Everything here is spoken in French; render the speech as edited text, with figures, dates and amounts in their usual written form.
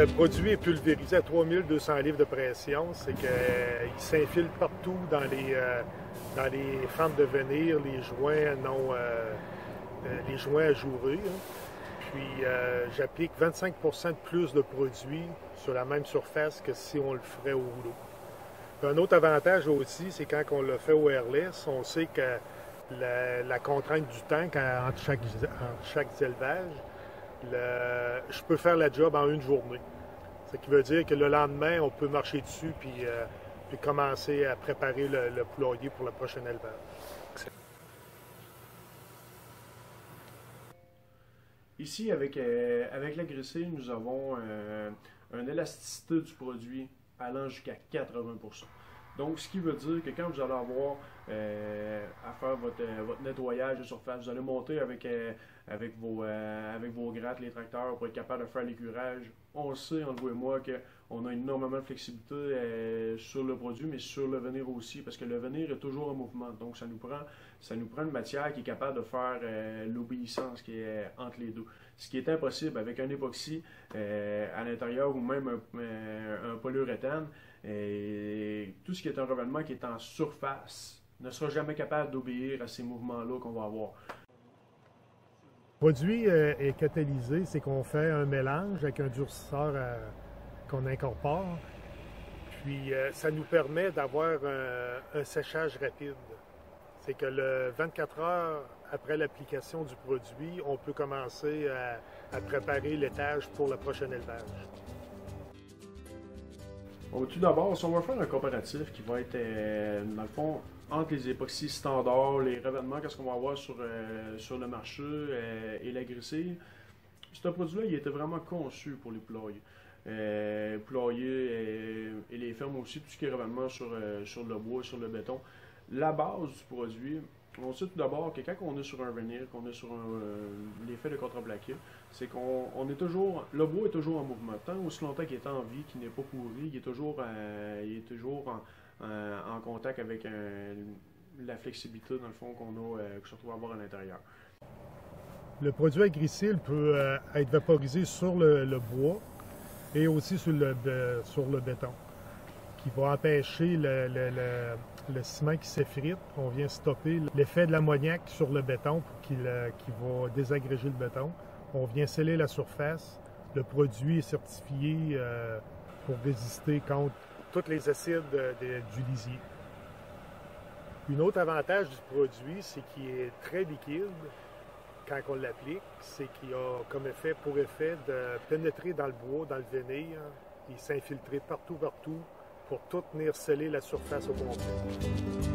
le produit est pulvérisé à 3200 livres de pression, c'est qu'il s'infiltre partout dans les fentes de venir, les joints les joints ajourés. Puis j'applique 25 de plus de produit sur la même surface que si on le ferait au rouleau. Puis un autre avantage aussi, c'est quand on le fait au airless, on sait que la contrainte du temps entre chaque élevage, je peux faire la job en une journée. Ce qui veut dire que le lendemain, on peut marcher dessus puis commencer à préparer le poulailler pour le prochain élevage. Ici, avec la grissée, nous avons une élasticité du produit allant jusqu'à 80%. Donc, ce qui veut dire que quand vous allez avoir à faire votre nettoyage de surface, vous allez monter avec vos grattes, les tracteurs, pour être capable de faire l'écurage. On sait, entre vous et moi, qu'on a énormément de flexibilité sur le produit, mais sur le venir aussi, parce que le venir est toujours en mouvement. Donc, ça nous prend une matière qui est capable de faire l'obéissance qui est entre les deux. Ce qui est impossible avec un époxy à l'intérieur ou même un polyuréthane. Tout ce qui est un revêtement qui est en surface ne sera jamais capable d'obéir à ces mouvements-là qu'on va avoir. Le produit est catalysé, c'est qu'on fait un mélange avec un durcisseur qu'on incorpore. Puis ça nous permet d'avoir un séchage rapide. C'est que le 24 heures après l'application du produit, on peut commencer à préparer l'étage pour le prochain élevage. Bon, tout d'abord, si on va faire un comparatif qui va être, dans le fond, entre les époxys standards, les revêtements, qu'est-ce qu'on va avoir sur le marché et la grissée, ce produit-là, il était vraiment conçu pour les poulaillers. Poulaillers et les fermes aussi, tout ce qui est revêtement sur le bois, sur le béton. La base du produit, on sait tout d'abord que quand on est sur un venir, qu'on est sur l'effet de contreplaqué, c'est qu'on est toujours, le bois est toujours en mouvement. Tant aussi longtemps qu'il est en vie, qu'il n'est pas pourri, il est toujours en contact avec la flexibilité, dans le fond, que se retrouve à avoir à l'intérieur. Le produit agricile peut être vaporisé sur le bois et aussi sur le béton, qui va empêcher le ciment qui s'effrite. On vient stopper l'effet de l'ammoniac sur le béton qui va désagréger le béton. On vient sceller la surface. Le produit est certifié pour résister contre tous les acides du lisier. Un autre avantage du produit, c'est qu'il est très liquide quand on l'applique. C'est qu'il a comme effet de pénétrer dans le bois, dans le venir, et s'infiltrer partout pour tout venir sceller la surface au complet.